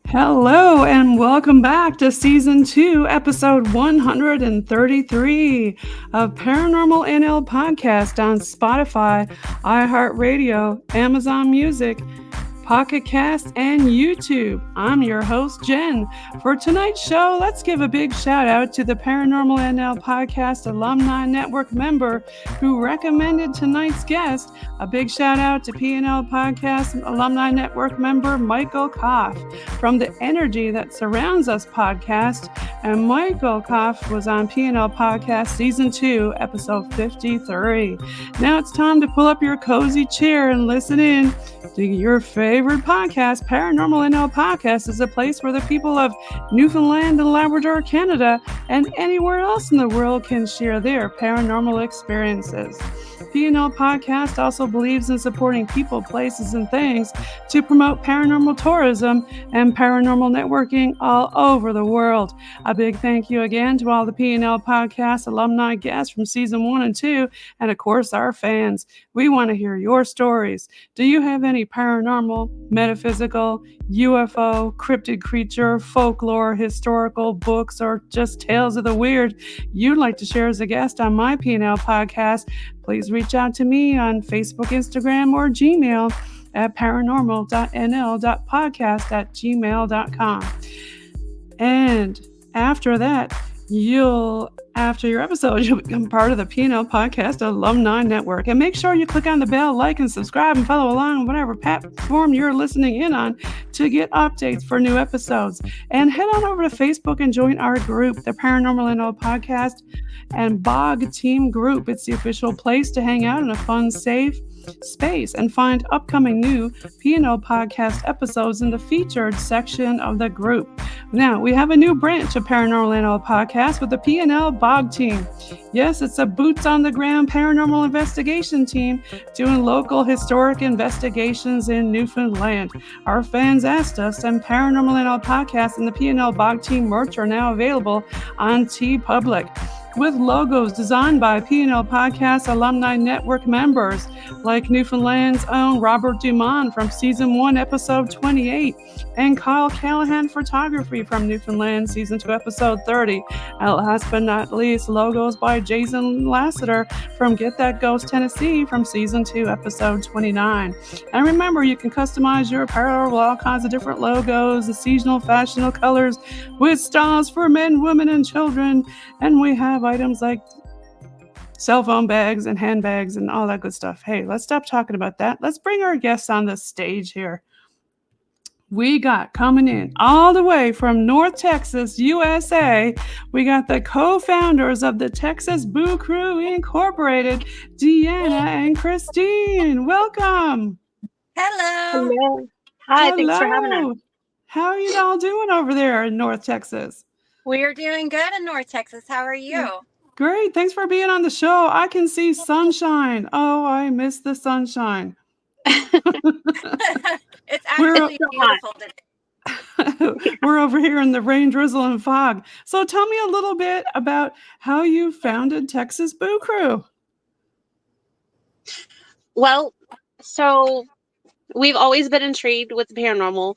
Hello and welcome back to Season 2, Episode 133 of Paranormal NL Podcast on Spotify, iHeartRadio, Amazon Music, Pocket Cast, and YouTube. I'm your host, Jen. For tonight's show, let's give a big shout out to the Paranormal NL Podcast Alumni-Network member who recommended tonight's guest. A big shout out to PNL Podcast Alumni-Network member Michael Koph from the Energy That Surrounds Us podcast. And Michael Koph was on PNL Podcast Season 2, Episode 53. Now it's time to pull up your cozy chair and listen in to your favorite podcast. Paranormal NL Podcast is a place where the people of Newfoundland and Labrador, Canada, and anywhere else in the world can share their paranormal experiences. PNL Podcast also believes in supporting people, places, and things to promote paranormal tourism and paranormal networking all over the world. A big thank you again to all the PNL Podcast alumni guests from Season 1 and 2, and of course our fans. We want to hear your stories. Do you have any paranormal, metaphysical, UFO, cryptid creature, folklore, historical books, or just tales of the weird you'd like to share as a guest on my PNL Podcast? Please reach out to me on Facebook, Instagram, or Gmail at paranormal.nl.podcast@gmail.com. And after that, after your episode, you'll become part of the PNL Podcast Alumni-Network. And make sure you click on the bell, like, and subscribe, and follow along on whatever platform you're listening in on to get updates for new episodes. And head on over to Facebook and join our group, the Paranormal NL Podcast and BOG Team Group. It's the official place to hang out in a fun, safe space and find upcoming new PNL Podcast episodes in the featured section of the group. Now, we have a new branch of Paranormal NL Podcast with the PNL BOG Team. Yes, it's a boots-on-the-ground paranormal investigation team doing local historic investigations in Newfoundland. Our fans asked us, and Paranormal NL Podcast and the PNL BOG Team merch are now available on TeePublic, with logos designed by PNL Podcast Alumni-Network members like Newfoundland's own Robert Dumont from Season 1, Episode 28, and Kyle Callahan Photography from Newfoundland Season 2, Episode 30. And last but not least, logos by Jason Lassiter from Get That Ghost, Tennessee from Season 2, Episode 29. And remember, you can customize your apparel with all kinds of different logos, the seasonal, fashionable colors with styles for men, women, and children. And we have items like cell phone bags and handbags and all that good stuff. Hey, let's stop talking about that. Let's bring our guests on the stage here. We got coming in all the way from North Texas, USA. We got the co-founders of the Texas Boo Crew Incorporated, Deanna and Christine. Welcome. Hello. Hello. Hi, Hello. Thanks for having us. How are you all doing over there in North Texas? We're doing good in North Texas. How are you? Great. Thanks for being on the show. I can see sunshine. Oh, I miss the sunshine. It's actually beautiful today. We're over here in the rain, drizzle, and fog. So tell me a little bit about how you founded Texas Boo Crew. Well, so we've always been intrigued with the paranormal.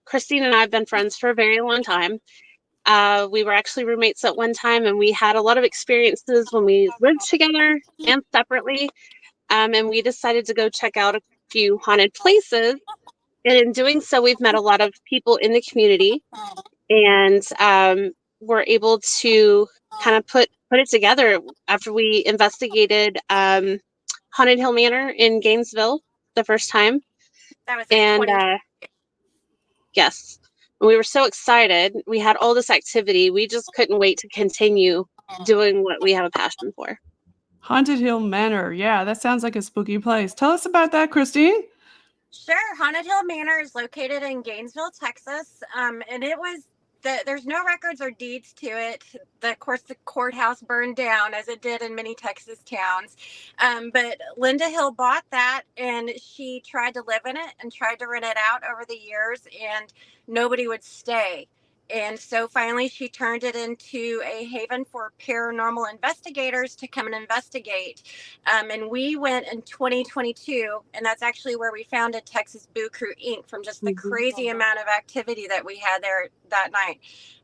Christine and I have been friends for a very long time. We were actually roommates at one time, and we had a lot of experiences when we lived together and separately. And we decided to go check out a few haunted places. And in doing so, we've met a lot of people in the community, and were able to kind of put it together after we investigated Haunted Hill Manor in Gainesville the first time. That was Yes. We were so excited. We had all this activity. We just couldn't wait to continue doing what we have a passion for. Haunted Hill Manor. Yeah, that sounds like a spooky place. Tell us about that, Christine. Sure. Haunted Hill Manor is located in Gainesville, Texas. And it was there's no records or deeds to it. Of course, the courthouse burned down, as it did in many Texas towns. But Linda Hill bought that, and she tried to live in it and tried to rent it out over the years, and nobody would stay. And so finally she turned it into a haven for paranormal investigators to come and investigate. And we went in 2022, and that's actually where we founded Texas Boo Crew Inc. from just the crazy amount of activity that we had there that night.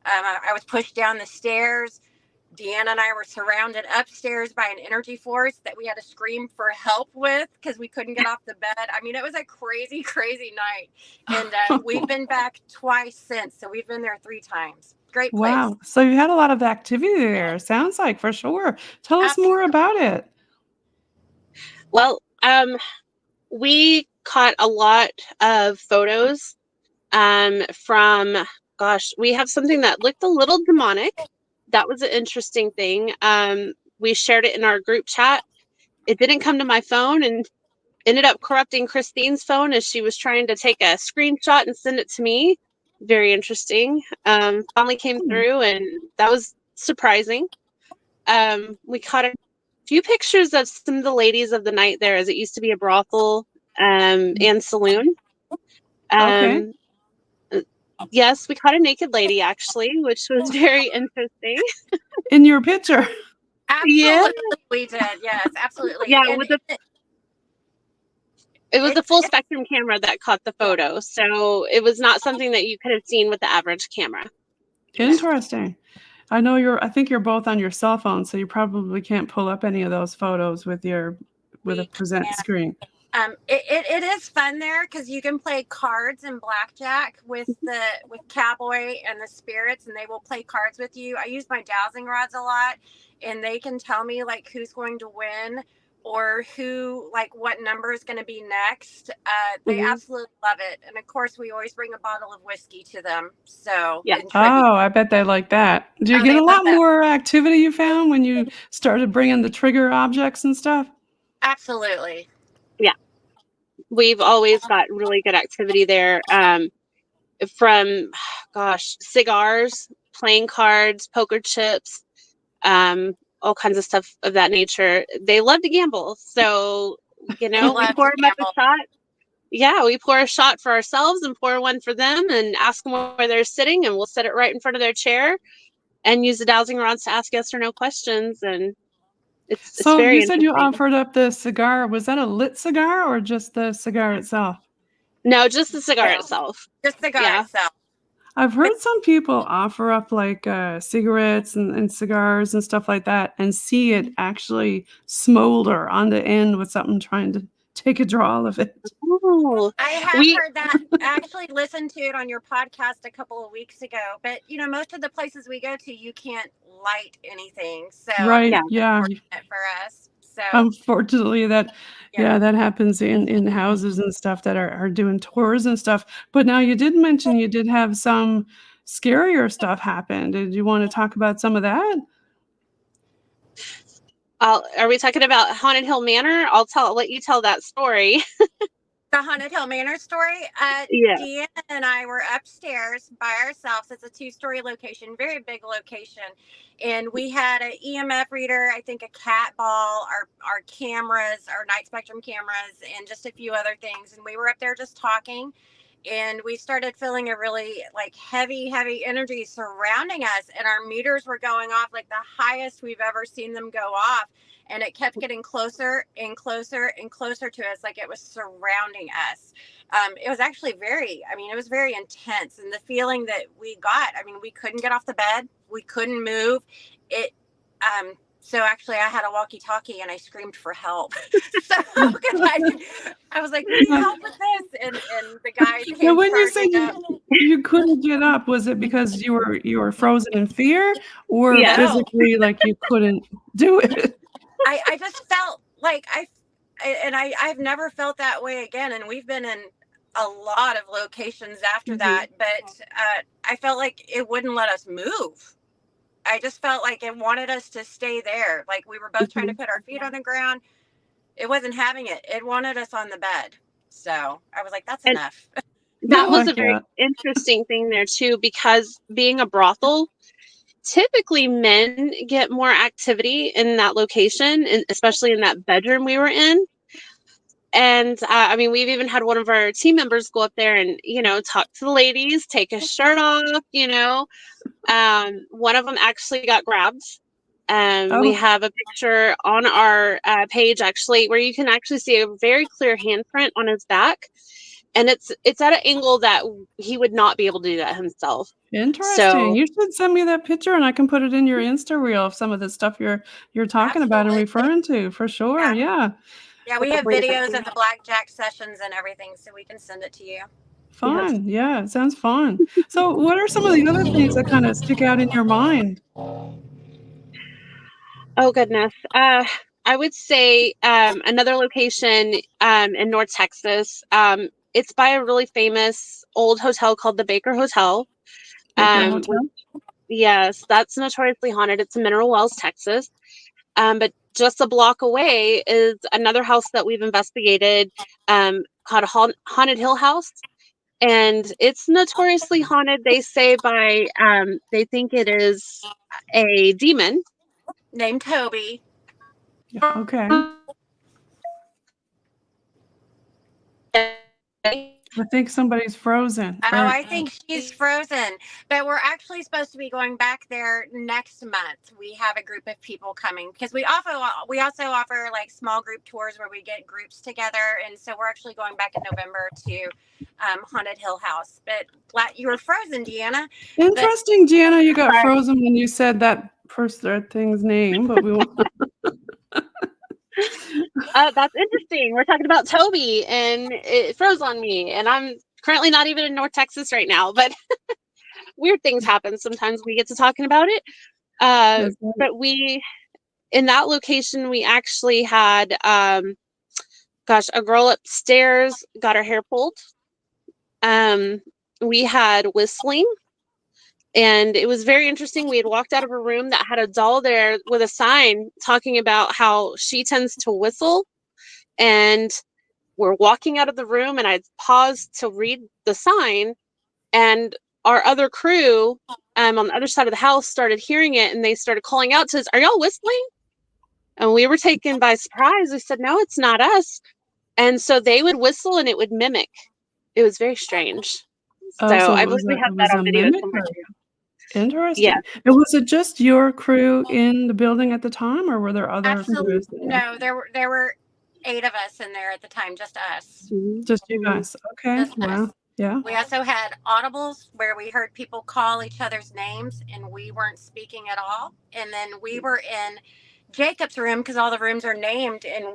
I was pushed down the stairs. Deanna and I were surrounded upstairs by an energy force that we had to scream for help with because we couldn't get off the bed. I mean, it was a crazy, crazy night. And we've been back twice since. So we've been there 3 times. Great place. Wow. So you had a lot of activity there. Sounds like, for sure. Tell us more about it. Well, we caught a lot of photos from, we have something that looked a little demonic. That was an interesting thing. We shared it in our group chat. It didn't come to my phone and ended up corrupting Christine's phone as she was trying to take a screenshot and send it to me. Very interesting. Finally came through, and that was surprising. We caught a few pictures of some of the ladies of the night there, as it used to be a brothel and saloon. Okay. Yes, we caught a naked lady, actually, which was very interesting. In your picture. Absolutely, Yeah. we did. Yes, absolutely. Yeah, And it was a full spectrum camera that caught the photo, so it was not something that you could have seen with the average camera. Interesting. I think you're both on your cell phone, so you probably can't pull up any of those photos with a present screen. It is fun there because you can play cards and blackjack with Cowboy and the spirits, and they will play cards with you. I use my dowsing rods a lot, and they can tell me like who's going to win or what number is going to be next. They absolutely love it, and of course we always bring a bottle of whiskey to them. So yeah. Oh, I bet they like that. Do you get a lot more activity you found when you started bringing the trigger objects and stuff? Absolutely. Yeah. We've always got really good activity there. From, cigars, playing cards, poker chips, all kinds of stuff of that nature. They love to gamble. So, we pour them up a shot. Yeah, we pour a shot for ourselves and pour one for them and ask them where they're sitting, and we'll set it right in front of their chair and use the dowsing rods to ask yes or no questions. And it's so very you said you interesting. offered up the cigar. Was that a lit cigar or just the cigar itself? No, just the cigar itself. Just the cigar itself. I've heard some people offer up like cigarettes and cigars and stuff like that and see it actually smolder on the end with something trying to take a draw of it. Oh, I have heard that. I actually listened to it on your podcast a couple of weeks ago. But, most of the places we go to, you can't light anything. So right, yeah. For us. So unfortunately, that happens in houses and stuff that are doing tours and stuff. But now you did mention you did have some scarier stuff happen. Did you want to talk about some of that? Are we talking about Haunted Hill Manor? I'll let you tell that story. The Haunted Hill Manor story. Deanna and I were upstairs by ourselves. It's a 2-story location, very big location. And we had an EMF reader, I think a cat ball, our cameras, our night spectrum cameras, and just a few other things. And we were up there just talking. And we started feeling a really heavy energy surrounding us. And our meters were going off like the highest we've ever seen them go off. And it kept getting closer and closer and closer to us, like it was surrounding us. It was actually it was very intense. And the feeling that we got, we couldn't get off the bed. We couldn't move. So actually I had a walkie-talkie and I screamed for help. So because I was like, we need help with this. And the guys came. Now, when you said you couldn't get up, was it because you were frozen in fear or physically like you couldn't do it? I just felt like I've never felt that way again. And we've been in a lot of locations after that, but I felt like it wouldn't let us move. I just felt like it wanted us to stay there. Like we were both trying to put our feet on the ground. It wasn't having it. It wanted us on the bed. So I was like, that's enough. That was a very interesting thing there too, because being a brothel, typically men get more activity in that location, and especially in that bedroom we were in. And I mean, we've even had one of our team members go up there and, talk to the ladies, take his shirt off, One of them actually got grabbed. We Oh, have a picture on our page actually where you can actually see a very clear handprint on his back. And it's at an angle that he would not be able to do that himself. interesting. So You should send me that picture and I can put it in your Insta reel of some of the stuff you're talking about and Absolutely. referring to for sure. Yeah. Yeah. Yeah, we have videos of the blackjack sessions and everything, so we can send it to you. Fun. Yeah, it sounds fun. So what are some of the other things that kind of stick out in your mind? Oh goodness. I would say another location in North Texas. It's by a really famous old hotel called the Baker Hotel. Baker Hotel? Yes, that's notoriously haunted. It's in Mineral Wells, Texas. But just a block away is another house that we've investigated called Haunted Hill House. And it's notoriously haunted, they say, by, they think it is a demon. Named Toby. Yeah, okay. I think somebody's frozen. Oh, I think she's frozen. But we're actually supposed to be going back there next month. We have a group of people coming because we also offer like small group tours where we get groups together, and so we're actually going back in November to Haunted Hill House. But you were frozen, Deanna. Interesting, Gianna, you got frozen when you said that person thing's name, but we won't. That's interesting. We're talking about Toby, and it froze on me, and I'm currently not even in North Texas right now, but weird things happen sometimes we get to talking about it. Right. But in that location, we actually had, a girl upstairs got her hair pulled. We had whistling. And it was very interesting. We had walked out of a room that had a doll there with a sign talking about how she tends to whistle. And we're walking out of the room, and I paused to read the sign. And our other crew on the other side of the house started hearing it, and they started calling out to us, "Are y'all whistling?" And we were taken by surprise. We said, "No, it's not us." And so they would whistle, and it would mimic. It was very strange. Oh, So so I it believe was we have that a on video mimic? somewhere too. Interesting. Yeah. And was it just your crew in the building at the time, or were there other Absolutely. crews there? No, there were 8 of us in there at the time, just us. Just you guys. Okay. Just Wow. us. Yeah. We also had audibles where we heard people call each other's names and we weren't speaking at all. And then we were in Jacob's room because all the rooms are named, and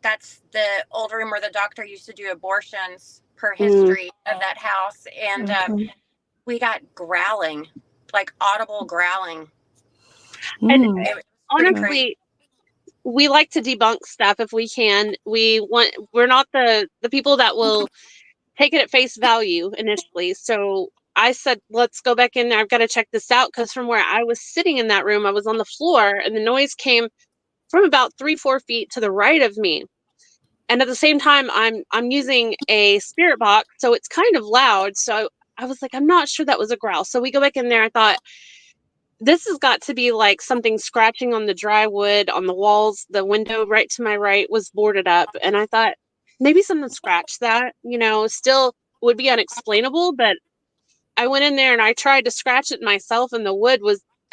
that's the old room where the doctor used to do abortions per history of that house. And Okay. we got growling, like audible growling. And Mm. It was pretty crazy. honestly, we like to debunk stuff if we can. We're not the people that will take it at face value initially. So I said, let's go back in there. I've got to check this out, because from where I was sitting in that room, I was on the floor, and the noise came from about 3-4 feet to the right of me. And at the same time, I'm using a spirit box, so it's kind of loud. So I was like, I'm not sure that was a growl. So we go back in there. I thought, this has got to be like something scratching on the dry wood on the walls. The window right to my right was boarded up, and I thought maybe something scratched that. Still would be unexplainable, but I went in there and I tried to scratch it myself, and the wood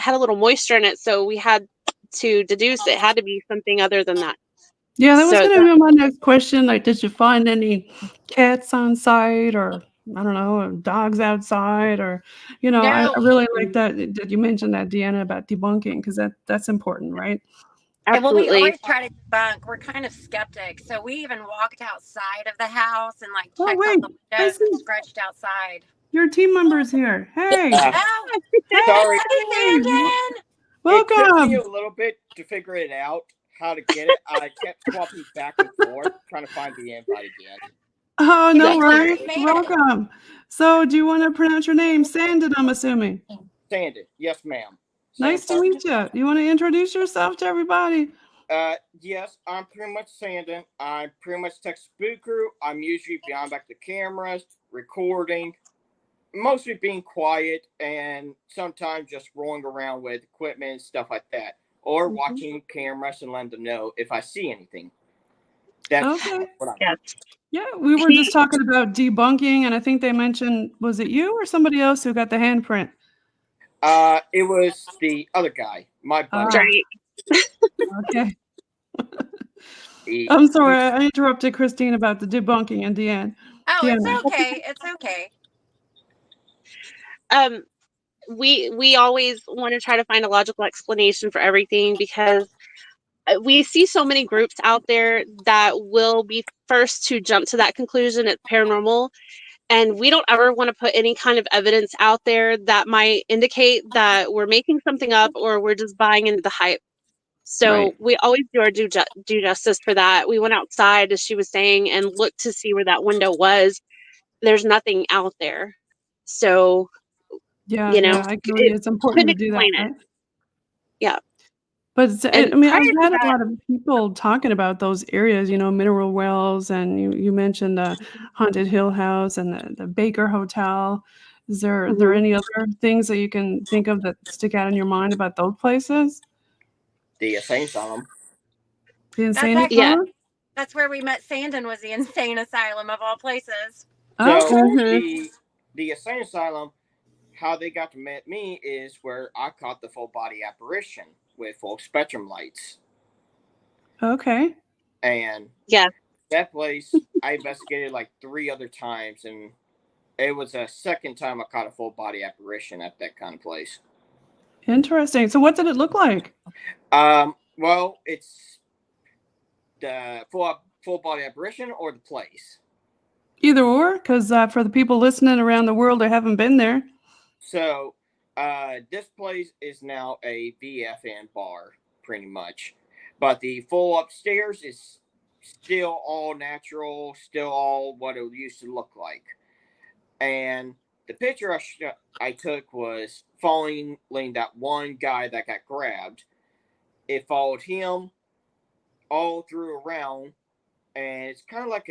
had a little moisture in it, so we had to deduce it had to be something other than that. Yeah, that was So going to be my next question. Like, did you find any cats on site, or I don't know, dogs outside, or I No. really like that you mentioned that, Deanna, about debunking, because that's important, right? And well, we absolutely. always try to debunk. We're kind of skeptic. So we even walked outside of the house and like Oh, checked wait, all the I windows and see scratched outside. your team members here. Hey, Oh, Sorry. hey, Sandon! It took me welcome. a little bit to figure it out, how to get it. I kept swapping back and forth, trying to find the invite again. Oh, You no finally worries. made it. Welcome. So, do you want to pronounce your name? Sandon, I'm assuming. Sandon, yes, ma'am. Nice to meet you. You want to introduce yourself to everybody? Yes, I'm pretty much Sandon. I'm pretty much tech spooker. I'm usually behind back the cameras, recording, mostly being quiet, and sometimes just rolling around with equipment and stuff like that, or watching cameras and letting them know if I see anything. That's Okay. what I Yes. Yeah, we were just talking about debunking, and I think they mentioned, was it you or somebody else who got the handprint? It was the other guy, my buddy. Ah, Right. okay. He, I'm sorry, I interrupted Christine about the debunking and Deanna. Oh, it's Deanna. okay. It's okay. We always want to try to find a logical explanation for everything, because we see so many groups out there that will be first to jump to that conclusion it's paranormal, and we don't ever want to put any kind of evidence out there that might indicate that we're making something up or we're just buying into the hype. So Right. we always do our due justice for that. We went outside, as she was saying, and looked to see where that window was. There's nothing out there. So, Yeah, you know, I agree. It's important couldn't to do that, explain it. right? Yeah. But And I mean, prior I've to had a that, lot of people talking about those areas, mineral wells, and you mentioned the Haunted Hill House and the Baker Hotel. Is there Mhm. any other things that you can think of that stick out in your mind about those places? the Asylum. The insane That's Yeah. asylum? That's where we met Sandon, was the insane asylum of all places. So Okay. Mhm. the Asylum, how they got to meet me is where I caught the full body apparition with full spectrum lights, Okay. and Yeah. that place I investigated like 3 other times, and it was the second time I caught a full body apparition at that kind of place. Interesting. So what did it look like? Well, it's the full body apparition or the place. Either or, because for the people listening around the world that haven't been there. So, this place is now a VFN bar, pretty much. But the full upstairs is still all natural, still all what it used to look like. And the picture I took was following that one guy that got grabbed. It followed him all through around, and it's kind of like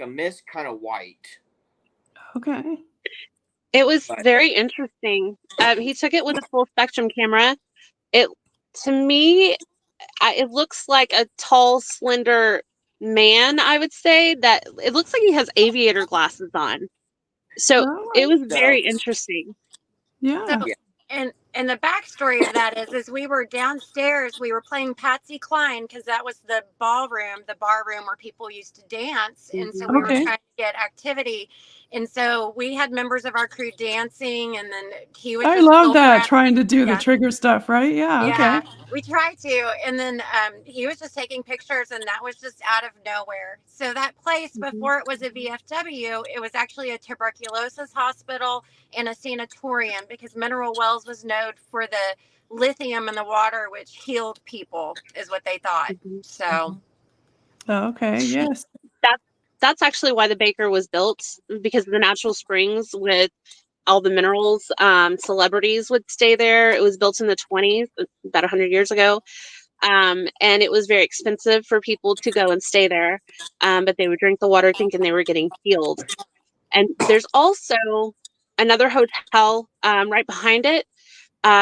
a mist, kind of white. Okay. It was But very interesting. He took it with a full spectrum camera. It, to me, it looks like a tall, slender man, I would say. That it looks like he has aviator glasses on. So All it right. was so very interesting. Yeah. So, and the backstory of that is we were downstairs. We were playing Patsy Cline because that was the bar room where people used to dance, and so we were Okay. trying to get activity. And so we had members of our crew dancing, and then he would I just love filter that, out. trying to do the Yeah. trigger stuff, right? Yeah, Yeah, okay. we tried to. And then he was just taking pictures, and that was just out of nowhere. So that place, Mhm. before it was a VFW, it was actually a tuberculosis hospital and a sanatorium, because Mineral Wells was known for the lithium in the water, which healed people, is what they thought. Mhm. So, Okay, yes. That's actually why the Baker was built, because of the natural springs with all the minerals. Celebrities would stay there. It was built in the 20s, about 100 years ago. And it was very expensive for people to go and stay there. But they would drink the water thinking they were getting healed. And there's also another hotel right behind it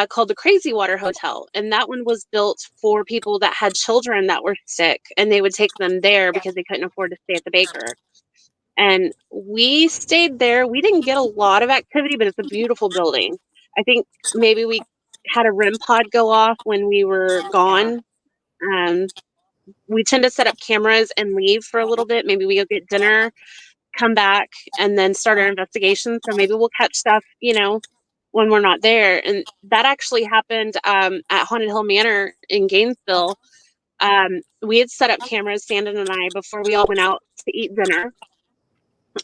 called the Crazy Water Hotel. And that one was built for people that had children that were sick, and they would take them there because they couldn't afford to stay at the Baker. And we stayed there. We didn't get a lot of activity, but it's a beautiful building. I think maybe we had a REM pod go off when we were gone. We tend to set up cameras and leave for a little bit. Maybe we go get dinner, come back, and then start our investigation. So maybe we'll catch stuff, when we're not there. And that actually happened at Haunted Hill Manor in Gainesville. We had set up cameras, Sandon and I, before we all went out to eat dinner.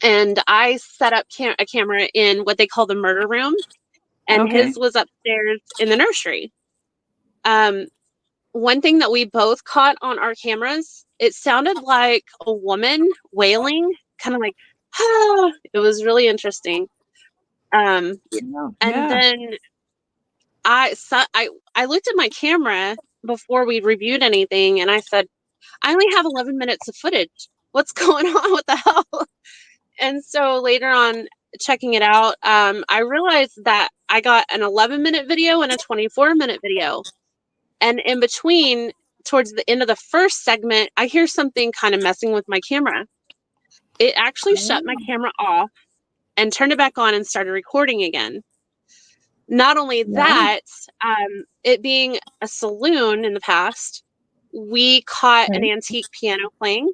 And I set up a camera in what they call the murder room, and Okay. his was upstairs in the nursery. One thing that we both caught on our cameras, it sounded like a woman wailing, kind of like, ah. It was really interesting. Yeah. And then I looked at my camera before we reviewed anything, and I said, I only have 11 minutes of footage. What's going on? What the hell? And so later on, checking it out, I realized that I got an 11-minute video and a 24-minute video. And in between, towards the end of the first segment, I hear something kind of messing with my camera. It actually shut my camera off and turned it back on and started recording again. Not only that, it being a saloon in the past, we caught an antique piano playing.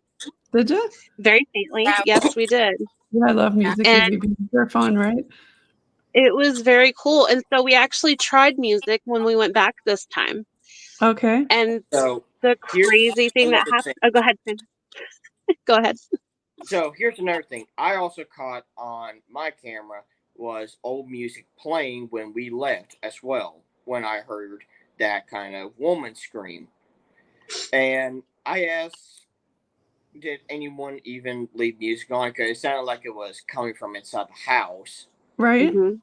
Did you? Very faintly. Yes, we did. Yeah, I love music. And They're fun, right? it was very cool. And so we actually tried music when we went back this time. Okay. And So the crazy thing that happened. Oh, go ahead, Tim. Go ahead. So here's another thing. I also caught on my camera was old music playing when we left as well. When I heard that kind of woman scream, and I asked, "Did anyone even leave music on?" Because it sounded like it was coming from inside the house. Right. Mm-hmm.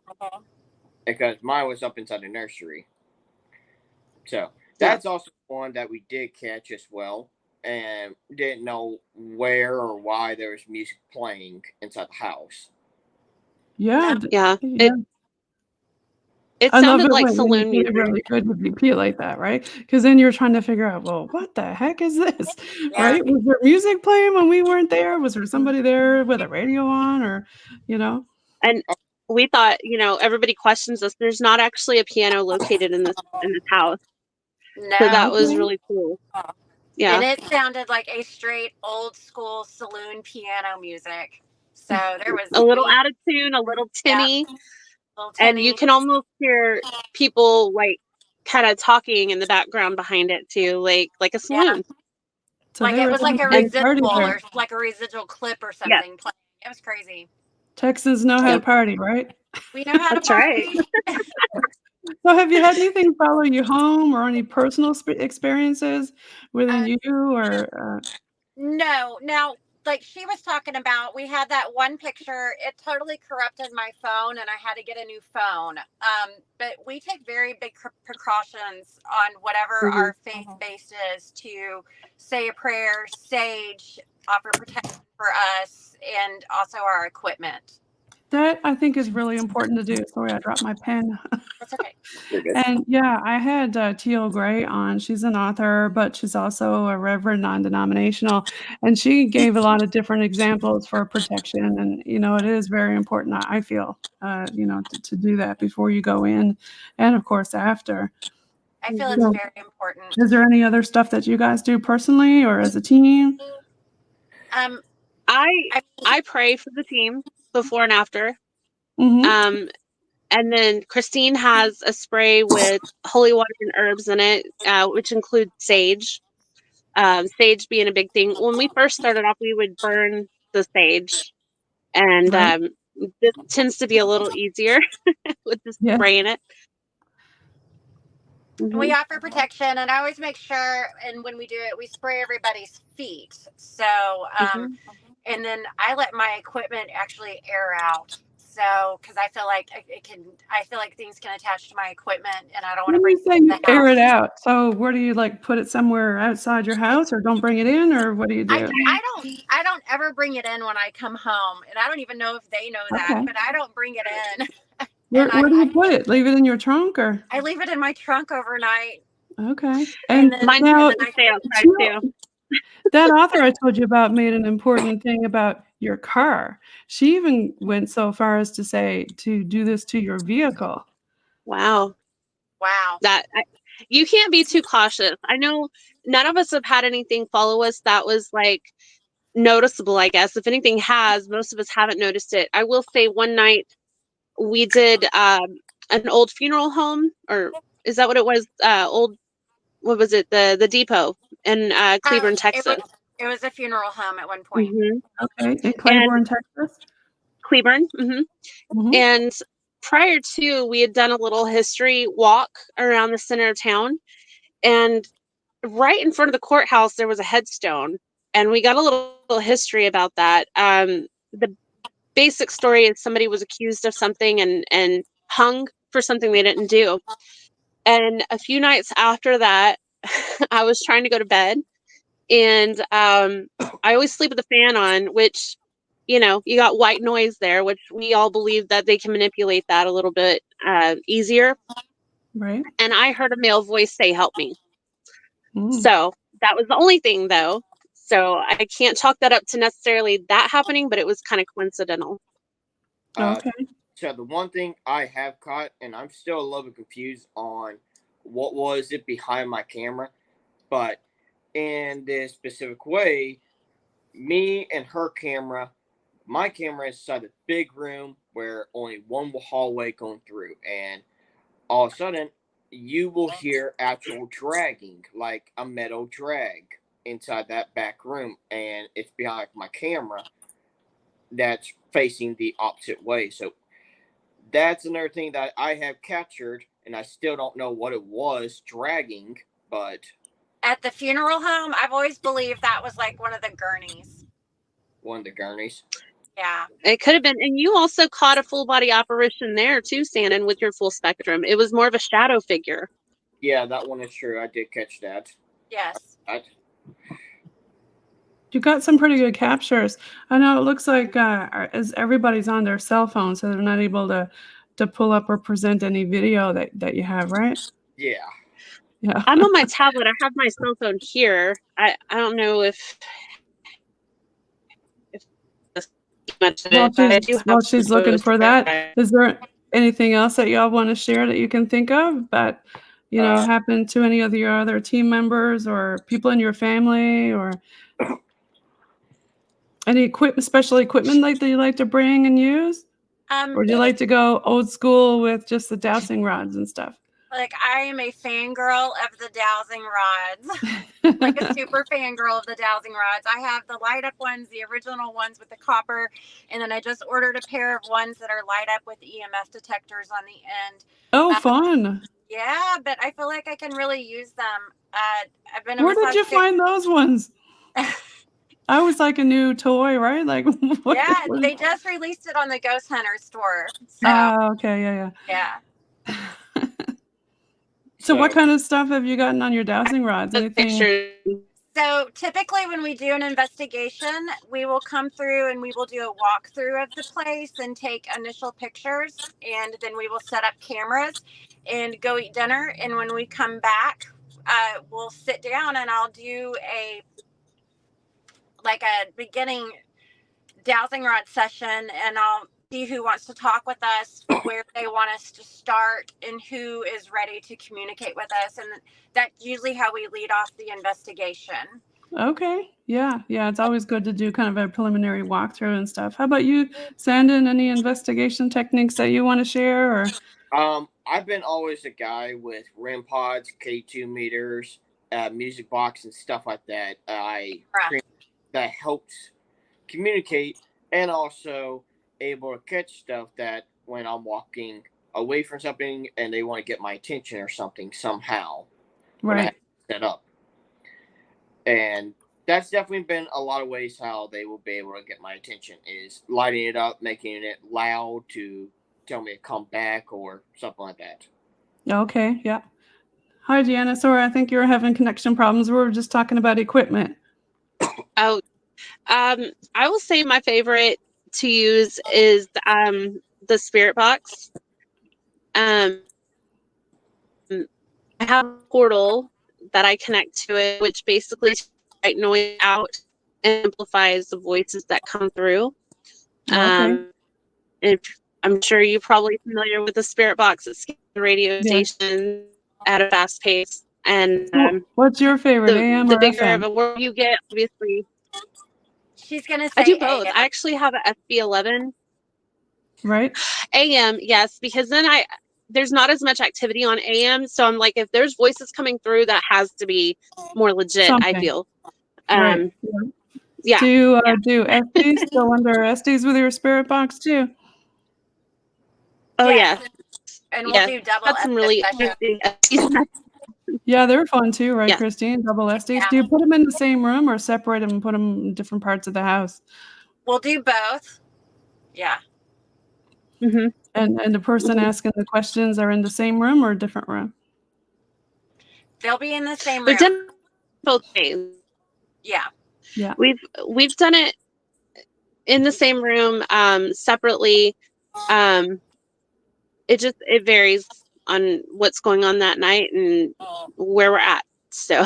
Because mine was up inside the nursery. So that's also one that we did catch as well, and didn't know where or why there was music playing inside the house. Yeah. Yeah. It I love sounded it like when saloon you get music. really good with repeat like that, right? Because then you're trying to figure out, well, what the heck is this, right? Was there music playing when we weren't there? Was there somebody there with a radio on, or, you know? And we thought, you know, everybody questions us. There's not actually a piano located in this house. No. So that was really cool. Yeah. And it sounded like a straight old school saloon piano music. So there was a little out of tune, a little tinny. Little And tinny. you can almost hear people like kind of talking in the background behind it too, like a saloon. So like it was like a residual or like a residual clip or something playing. It was crazy. Texans know how to party, right? We know how to party. Right. So have you had anything follow you home, or any personal experiences within you, or? No. Now, like she was talking about, we had that one picture. It totally corrupted my phone, and I had to get a new phone. But we take very big precautions on whatever our faith-based is to say a prayer, sage, offer protection for us, and also our equipment. That I think is really important to do. Sorry, I dropped my pen. That's okay. And yeah, I had T.O. Gray on. She's an author, but she's also a Reverend non-denominational, and she gave a lot of different examples for protection. And you know, it is very important. I feel, you know, to do that before you go in, and of course after. I feel it's very important. Is there any other stuff that you guys do personally or as a team? I pray for the team before and after. And then Christine has a spray with holy water and herbs in it, which includes sage. Sage being a big thing. When we first started off, we would burn the sage, and this tends to be a little easier with the spray in it. We offer protection, and I always make sure, and when we do it, we spray everybody's feet. So, and then I let my equipment actually air out. So, because I feel like I feel like things can attach to my equipment, and I don't want to bring it in the house. Air it out. So, where do you like put it somewhere outside your house, or don't bring it in, or what do you do? I don't ever bring it in when I come home, and I don't even know if they know that, but I don't bring it in. Where do you put it? Leave it in your trunk, or? I leave it in my trunk overnight. Okay. And mine now, stay outside too. That author I told you about made an important thing about your car. She even went so far as to say to do this to your vehicle. Wow. You can't be too cautious. I know none of us have had anything follow us that was like noticeable, I guess. If anything has, most of us haven't noticed it. I will say one night we did an old funeral home, or is that what it was? What was it? The depot in Cleburne, Texas. It was a funeral home at one point. Okay, in Cleburne, Texas? Cleburne. And prior to, we had done a little history walk around the center of town. And right in front of the courthouse, there was a headstone. And we got a little history about that. The basic story is somebody was accused of something and hung for something they didn't do. And a few nights after that, I was trying to go to bed, and I always sleep with the fan on, which, you know, you got white noise there, which we all believe that they can manipulate that a little bit easier. Right. And I heard a male voice say, "Help me." So That was the only thing, though. So I can't chalk that up to necessarily that happening, but it was kind of coincidental. Okay. So the one thing I have caught, and I'm still a little bit confused on what was it behind my camera, but in this specific way, me and her camera, my camera is inside a big room where only one hallway going through, and all of a sudden you will hear actual dragging, like a metal drag inside that back room, and it's behind my camera that's facing the opposite way. So that's another thing that I have captured, and I still don't know what it was dragging, but At the funeral home, I've always believed that was like one of the gurneys. one of the gurneys. Yeah. It could have been. And you also caught a full body apparition there too, Sandon, with your full spectrum. It was more of a shadow figure. Yeah, that one is true. I did catch that. Yes. You got some pretty good captures. I know it looks like as everybody's on their cell phone, so they're not able to pull up or present any video that you have, right? Yeah. Yeah. I'm on my tablet. I have my cell phone here. I don't know if much of it. While she's looking for that, is there anything else that y'all want to share that you can think of that happened to any of your other team members or people in your family, or any special equipment that you like to bring and use? Or do you like to go old school with just the dowsing rods and stuff? Like, I am a fangirl of the dowsing rods. Like a super fangirl of the dowsing rods. I have the light up ones, the original ones with the copper, and then I just ordered a pair of ones that are light up with EMF detectors on the end. Oh, fun. Yeah, but I feel like I can really use them. I've been Where did you find those ones? I was like a new toy, right? Like, yeah, they just released it on the Ghost Hunter store. So, okay, yeah. So what kind of stuff have you gotten on your dowsing rods? Anything? So typically when we do an investigation, we will come through and we will do a walkthrough of the place and take initial pictures, and then we will set up cameras and go eat dinner. And when we come back, we'll sit down and I'll do a beginning dowsing rod session, and I'll see who wants to talk with us, where they want us to start, and who is ready to communicate with us. And that's usually how we lead off the investigation. Okay. Yeah. It's always good to do kind of a preliminary walkthrough and stuff. How about you, Sandon? Any investigation techniques that you want to share? Or I've been always a guy with REM pods, K2 meters, music box, and stuff like that. That helps communicate, and also able to catch stuff that when I'm walking away from something and they want to get my attention or something somehow. Right. Set up. And that's definitely been a lot of ways how they will be able to get my attention, is lighting it up, making it loud to tell me to come back or something like that. Okay. Yeah. Hi, Deanna. Sorry, I think you're having connection problems. We were just talking about equipment. Oh, I will say my favorite to use is the spirit box. I have a portal that I connect to it, which basically takes noise out and amplifies the voices that come through. Okay. And I'm sure you're probably familiar with the spirit box. It's the radio station at a fast pace. And what's your favorite, AM the or bigger FM? of a word you get, obviously. She's gonna say I do both. AM. I actually have an FB11. Right. AM, yes, because then there's not as much activity on AM. So I'm like, if there's voices coming through, that has to be more legit. Something. I feel. Right. Yeah. Do you do SDs? Go under SDs with your spirit box too? Oh yeah. And we'll do double SD. Yeah, they're fun too, right, Yeah. Christine? Double SDs. Do you put them in the same room or separate them and put them in different parts of the house? We'll do both. Yeah. Mm-hmm. And the person asking the questions are in the same room or a different room? They'll be in the same They're room. done both ways. Yeah. Yeah. We've done it in the same room, separately. It varies on what's going on that night and where we're at. So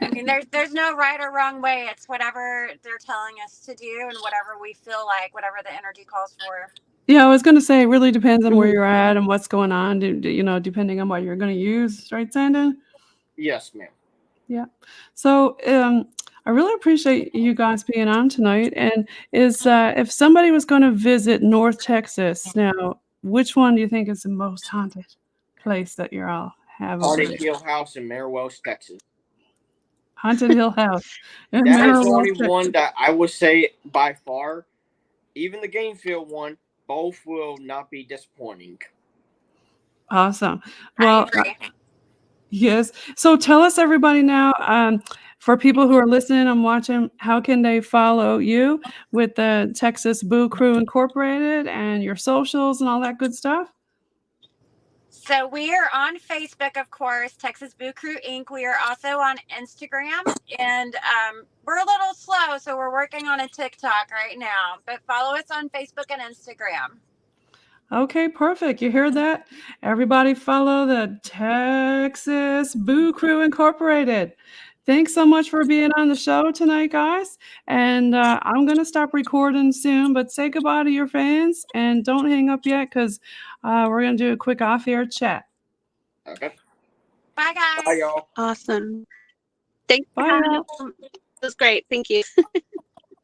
I mean, there's no right or wrong way. It's whatever they're telling us to do and whatever we feel like, whatever the energy calls for. Yeah, I was going to say it really depends on where Mhm. you're at and what's going on, depending on what you're going to use, right, Sandon? Yes, ma'am. Yeah. So I really appreciate you guys being on tonight. And if somebody was going to visit North Texas, now, which one do you think is the most haunted place that you all have over Haunted there? Hill House in Merrill, Texas. Haunted Hill House. in That is the Merrill, only Texas. one that I would say by far, even the Gainesville one, both will not be disappointing. Awesome. I Well, agree. yes. So tell us, everybody, now, for people who are listening and watching, how can they follow you with the Texas Boo Crew Incorporated and your socials and all that good stuff? So we are on Facebook, of course, Texas Boo Crew Inc. We are also on Instagram, and we're a little slow, so we're working on a TikTok right now. But follow us on Facebook and Instagram. Okay, perfect. You heard that? Everybody follow the Texas Boo Crew Incorporated. Thanks so much for being on the show tonight, guys. And I'm going to stop recording soon, but say goodbye to your fans and don't hang up yet because we're going to do a quick off-air chat. Okay. Bye, guys. Bye, y'all. awesome. Thanks for Bye, having y'all. us. It was great. Thank you.